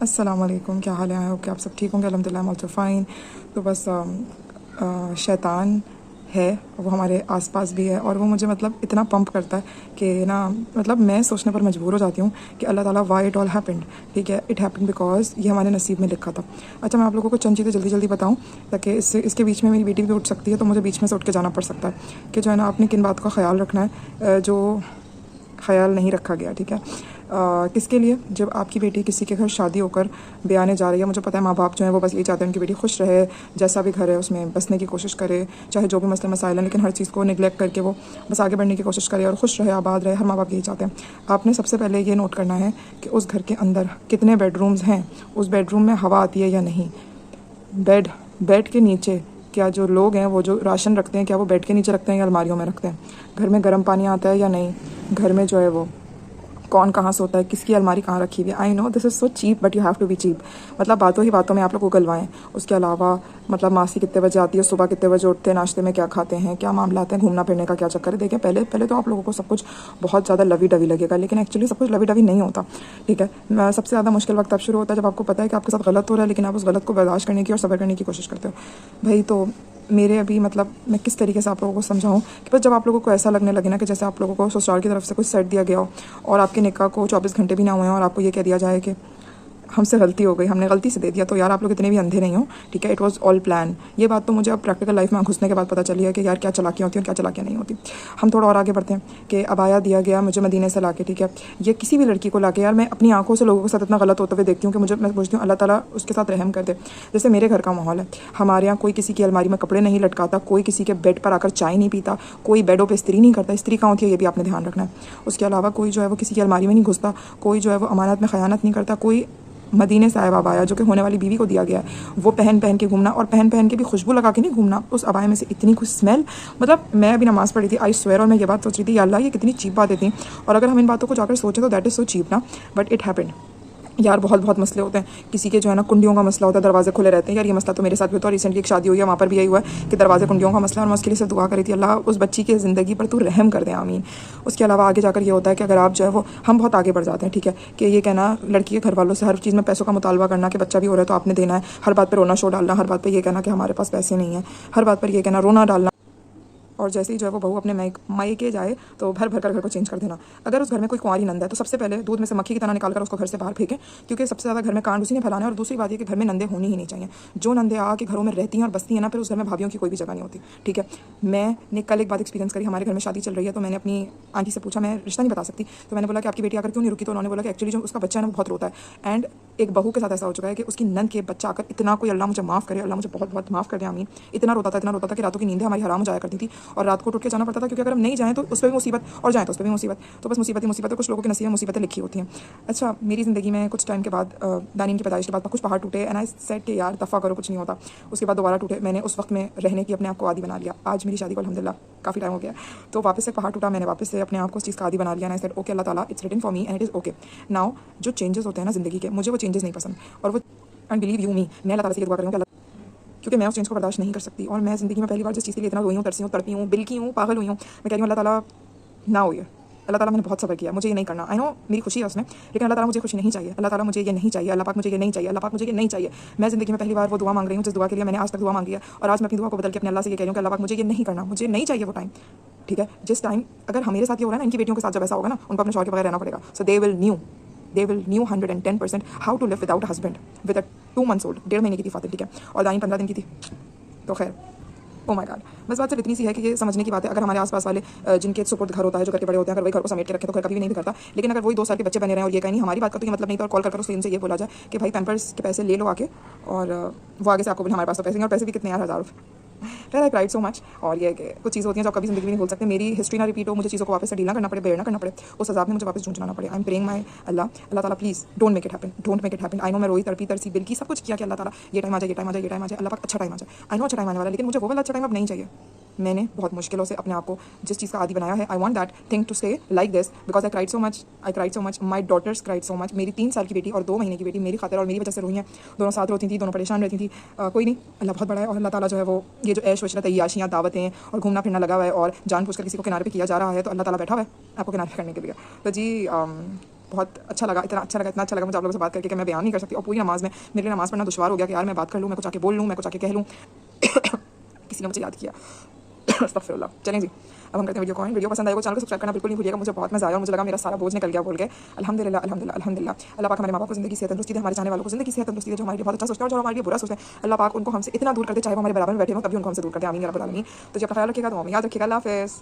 अस्सलाम वालेकुम, क्या हाल है? आई होप कि आप सब ठीक होंगे। अल्हम्दुलिल्लाह आई एम ऑल्सो फाइन। तो बस शैतान है, वो हमारे आसपास भी है और वो मुझे मतलब इतना पंप करता है कि ना मतलब मैं सोचने पर मजबूर हो जाती हूँ कि अल्लाह ताला व्हाई इट ऑल हैपेंड। ठीक है, इट हैपेंड बिकॉज ये हमारे नसीब में लिखा था। अच्छा, मैं आप लोगों को चंद चीज़ें जल्दी जल्दी बताऊँ ताकि इसके बीच में मेरी बेटी भी उठ सकती है, तो मुझे बीच में से उठ के जाना पड़ सकता है कि जो है ना आपने किन बात का ख्याल रखना है जो ख्याल नहीं रखा गया। ठीक है, किसके लिए? जब आपकी बेटी किसी के घर शादी होकर ब्याने जा रही है, मुझे पता है माँ बाप जो है वो बस यही चाहते हैं उनकी बेटी खुश रहे, जैसा भी घर है उसमें बसने की कोशिश करे, चाहे जो भी मसले मसाइल हैं, लेकिन हर चीज़ को निगलेक्ट करके वो बस आगे बढ़ने की कोशिश करे और खुश रहे, आबाद रहे। हर माँ बाप यही चाहते हैं। आपने सबसे पहले ये नोट करना है कि उस घर के अंदर कितने बेडरूम्स हैं, उस बेडरूम में हवा आती है या नहीं, बेड के नीचे क्या जो लोग हैं वो जो राशन रखते हैं क्या वो बेड के नीचे रखते हैं या अलमारियों में रखते हैं, घर में गर्म पानी आता है या नहीं, घर में जो है वो कौन कहाँ सोता है, किसकी अलमारी कहाँ रखी हुई है। I know this is so cheap but you have to be cheap. मतलब बातों ही बातों में आप लोग उगलवाएं। उसके अलावा मतलब मासी कितने बजे आती है, सुबह कितने बजे उठते हैं, नाश्ते में क्या खाते हैं, क्या मामला आते हैं, घूमना फिरने का क्या चक्कर है। देखें, पहले पहले तो आप लोगों को सब कुछ बहुत ज़्यादा लवी डवी लगेगा, लेकिन एक्चुअली सब कुछ लवी डवी नहीं होता। ठीक है, सबसे ज़्यादा मुश्किल वक्त तब शुरू होता है जब आपको पता है कि आपके साथ गलत हो रहा है, लेकिन आप उस गलत को बर्दाश्त करने की और सब्र करने की कोशिश करते हो। भाई तो मेरे अभी मतलब मैं किस तरीके से आप लोगों को समझाऊं कि बस जब आप लोगों को ऐसा लगने लगे ना कि जैसे आप लोगों को ससुराल की तरफ से कुछ सेट दिया गया हो और आपके निकाह को 24 घंटे भी ना हुए हैं और आपको ये कह दिया जाए कि हमसे गलती हो गई, हमने गलती से दे दिया, तो यार आप लोग इतने भी अंधे नहीं हो। ठीक है, इट वाज ऑल प्लान। ये बात तो मुझे अब प्रैक्टिकल लाइफ में घुसने के बाद पता चली है कि यार क्या चालाकियाँ होती हैं और क्या चालाकियाँ नहीं होती। हम थोड़ा और आगे बढ़ते हैं कि अबाया दिया गया मुझे मदीने से लाके। ठीक है, ये किसी भी लड़की को लाके यार मैं अपनी आंखों से लोगों के साथ इतना गलत होते हुए देखती हूँ कि मुझे मैं पूछती हूँ अल्लाह ताला उसके साथ रहम कर दे। जैसे मेरे घर का माहौल है, हमारे यहाँ कोई किसी की अलमारी में कपड़े नहीं लटकाता, कोई किसी के बेड पर आकर चाय नहीं पीता, कोई बेडों पर इस्त्री नहीं करता। इस्त्री कहाँ होती है ये भी आपने ध्यान रखना है। उसके अलावा कोई जो है वो किसी की अलमारी में नहीं घुसता, कोई जो है वो अमानत में खयानत नहीं करता, कोई मदीने से आया अबाया जो कि होने वाली बीवी को दिया गया है वो पहन पहन के घूमना, और पहन पहन के भी खुशबू लगा के नहीं घूमना। उस अबाया में से इतनी कुछ स्मेल, मतलब मैं अभी नमाज़ पढ़ी थी, आई स्वेयर, और मैं ये बात सोच रही थी या अल्लाह ये कितनी चीप बातें थी। और अगर हम इन बातों को जाकर सोचें तो दैट इज़ सो चीप ना, बट इट हैपेंड। यार बहुत बहुत मसले होते हैं। किसी के जो है ना कुंडियों का मसला होता है, दरवाजे खुले रहते हैं। यार ये मसला तो मेरे साथ भी होता है। रिसेंटली एक शादी हुई है, वहाँ पर भी यही हुआ है कि दरवाजे कुंडियों का मसला, और मैं उसके लिए सिर्फ दुआ करी थी अल्लाह उस बच्ची की ज़िंदगी पर तू रहम कर दे, आमीन। उसके अलावा आगे जाकर ये होता है कि अगर आप जो है वो हम बहुत आगे बढ़ जाते हैं। ठीक है, कि ये कहना लड़की के घर वालों से हर चीज़ में पैसों का मुतालबा करना कि बच्चा भी हो रहा है तो आपने देना है, हर बात पर रोना शो डालना, हर बात पर यह कहना कि हमारे पास पैसे नहीं है, हर बात पर यह कहना रोना डालना, और जैसे ही जो है वो बहू अपने मायके जाए तो भर भर कर घर को चेंज कर देना। अगर उस घर में कोई कुंवारी नंद है तो सबसे पहले दूध में से मक्खी की तरह निकाल कर उसको घर से बाहर फेंकें, क्योंकि सबसे ज़्यादा घर में कांड उसी ने फैलाना है। और दूसरी बात ये कि घर में नंदे होनी ही नहीं चाहिए। जो नंदे आके घरों में रहती हैं और बसती हैं ना, फिर उस घर में भाभियों की कोई भी जगह नहीं होती। ठीक है, मैंने कल एक बात एक्सपीरियंस करी। हमारे घर में शादी चल रही है तो मैंने अपनी आंटी से पूछा, मैं रिश्ता नहीं बता सकती, तो मैंने बोला कि आपकी बेटी आकर क्यों नहीं रुकी, तो उन्होंने बोला कि एक्चुअली जो उसका बच्चा है ना वो बहुत रोता है। एंड एक बहू के साथ ऐसा हो चुका है कि उसकी नंद के बच्चा आकर इतना, कोई अल्लाह मुझे माफ़ करे, अल्लाह मुझे बहुत बहुत माफ़ कर दे आमीन, इतना रोता था कि रातों की नींदें हमारी हराम हो जाया करती थी और रात को उठ के जाना पड़ता था, क्योंकि अगर हम नहीं जाएँ तो उस पर भी मुसीबत और जाएँ तो उस पर भी मुसीबत। तो बस मुसीबत ही मुसीबत है, कुछ लोगों के नसीब में मुसीबतें लिखी होती हैं। अच्छा, मेरी ज़िंदगी में कुछ टाइम के बाद दानिन की पैदाइश के बाद कुछ पहाड़ टूटे एंड आई सेड कि यार दफ़ा करो, कुछ नहीं होता। उसके बाद दोबारा टूटे। मैंने उस वक्त में रहने की अपने आप को आदी बना लिया। आज मेरी शादी को अल्हम्दुलिल्लाह काफ़ी टाइम हो गया, तो वापस से पहाड़ टूटा, मैंने वापस से अपने आप को उस चीज़ का आदी बना लिया। And I said okay Allah Taala it's written for me and it is okay now. जो चेंजेस होते हैं ना ज़िंदगी के, मुझे वो चेंजेस नहीं पसंद, और वो एंड बिलीव यू मी, मैं अल्लाह ताला से ये दुआ करूँगी कि क्योंकि मैं उस चेंज को बर्दाश्त नहीं कर सकती। और मैं ज़िंदगी में पहली बार जिस चीज़ के लिए इतना रोई हूँ, तरसी हूँ, तड़पी हूँ, बिल्की हूँ, पागल हुई हूँ, मैं कह रही हूँ अल्लाह ताला ना हो ये। अल्लाह ताला मैंने बहुत सब्र किया, मुझे ये नहीं करना। आई नो मेरी खुशी है उसमें, लेकिन अल्लाह ताला मुझे खुशी नहीं चाहिए। अल्लाह ताला मुझे ये नहीं चाहिए, अल्लाह पाक मुझे ये नहीं चाहिए, अल्लाह पाक मुझे ये नहीं चाहिए। मैं ज़िंदगी में पहली बार वो दुआ मांग रही हूँ जिस दुआ के लिए मैंने आज तक दुआ मांगी है, और आज मैं अपनी दुआ को बदल के अपने अल्लाह से ये कह रही हूँ कि अल्लाह पाक मुझे ये नहीं करना, मुझे नहीं चाहिए वो टाइम। ठीक है, जिस टाइम अगर हमारे साथ ये हो रहा है ना, इनकी बेटियों के साथ जब ऐसा होगा ना, उनको अपने शौहर के बगैर रहना पड़ेगा। So they will know 110% how to live without husband with a 2 months old। 1.5 महीने की थी फातिल। ठीक है, और दानी 15 दिन की थी। तो खैर ओ माय गॉड, बस बात सिर्फ इतनी सी है कि ये समझने की बात है। अगर हमारे आसपास वाले जिनके सुपुर्द घर होता है, जो घर के बड़े होते हैं, अगर वही घर को समेट के रखें तो घर कभी भी नहीं बिगड़ता। लेकिन अगर वही 2 साल के बच्चे बने रहे और ये कहीं नहीं हमारी बात का तो ये मतलब नहीं था, और कॉल कर उससे इनसे ये बोला जाए कि भाई पैम्पर्स के पैसे ले लो आके, और वो आगे से आपको बोले हमारे पास तो पैसे नहीं, और पैसे भी कितने यार, 1000 रुपये। फिर आई क्राइड सो मच। और ये कि कुछ चीज़ होती हैं जो कभी ज़िंदगी में नहीं भूल सकते। मेरी हिस्ट्री ना रिपीट हो, मुझे चीज़ों को वापस से डील ना करना पड़े, बेयर ना करना पड़े, उस हिसाब में मुझे वापस जूझना ना पड़े। आई एम प्रेइंग माय अल्लाह, अल्लाह ताला please don't make it happen, don't make it happen. I know मैं रोई, तड़पी, तरसी, बिल्की, सब कुछ किया कि अल्लाह ताला ये टाइम आ जाए, ये टाइम आ जाए, ये टाइम आ जाए, अल्लाह पाक अच्छा टाइम आ जाए। आई नो अच्छा टाइम आने वाला है, लेकिन मुझे वो वाला अच्छा टाइम अब नहीं चाहिए। मैंने बहुत मुश्किलों से अपने आप को जिस चीज़ का आदी बनाया है, I want that thing to stay like this because I cried so much, my daughters cried so much. मेरी 3 साल की बेटी और 2 महीने की बेटी मेरी खातिर और मेरी वजह से रोई हैं। दोनों साथ रोती थी, दोनों परेशान रहती थी। कोई नहीं, अल्लाह बहुत बड़ा है, और अल्लाह ताला जो है वो ये जो ऐश वशरत, अय्याशियाँ, दावतें और घूमना फिरना लगा हुआ है और जानबूझकर किसी को किनारे पे किया जा रहा है, तो अल्लाह ताला बैठा हुआ है आपको किनारे पे करने के लिए। तो जी बहुत अच्छा लगा, इतना अच्छा लगा मुझे आप लोगों से बात करके कि मैं बयान नहीं कर सकती। और पूरी नमाज़ में मेरे लिए नमाज़ पढ़ना दुश्वार हो गया कि यार मैं बात कर लूँ, मैं कुछ आके बोल लूँ, मैं कुछ आके कह लूँ। किसी ने मुझे याद किया। अस्तगफिरुल्लाह। चलें जी, अब हम करते हैं वीडियो को एंड। वीडियो पसंद आएगा चैनल को सब्सक्राइब करना बिल्कुल नहीं भूलिएगा। मुझे बहुत मज़ा आया और मुझे लगा मेरा सारा बोझ निकल गया बोल के। अल्हम्दुलिल्लाह अल्हम्दुलिल्लाह अल्हम्दुलिल्लाह। अल्लाह पाक हमारे माँ बाप को ज़िंदगी सेहत तंदुरुस्ती दे, हमारे चाहने वालों को ज़िंदगी सेहत तंदुरुस्ती दे, जो हमारे लिए बहुत अच्छा सोचते हैं और जो हमारे लिए बुरा सोचते हैं, अल्लाह पाक उनको हमसे इतना दूर कर दे, चाहे वो हमारे बराबर में बैठे हों तभी उनको हमसे दूर कर दे। आमीन या रब्बल आलमीन। तो जी अपना ख्याल रखिएगा, दुआ में याद रखिएगा। अल्लाह हाफ़िज़।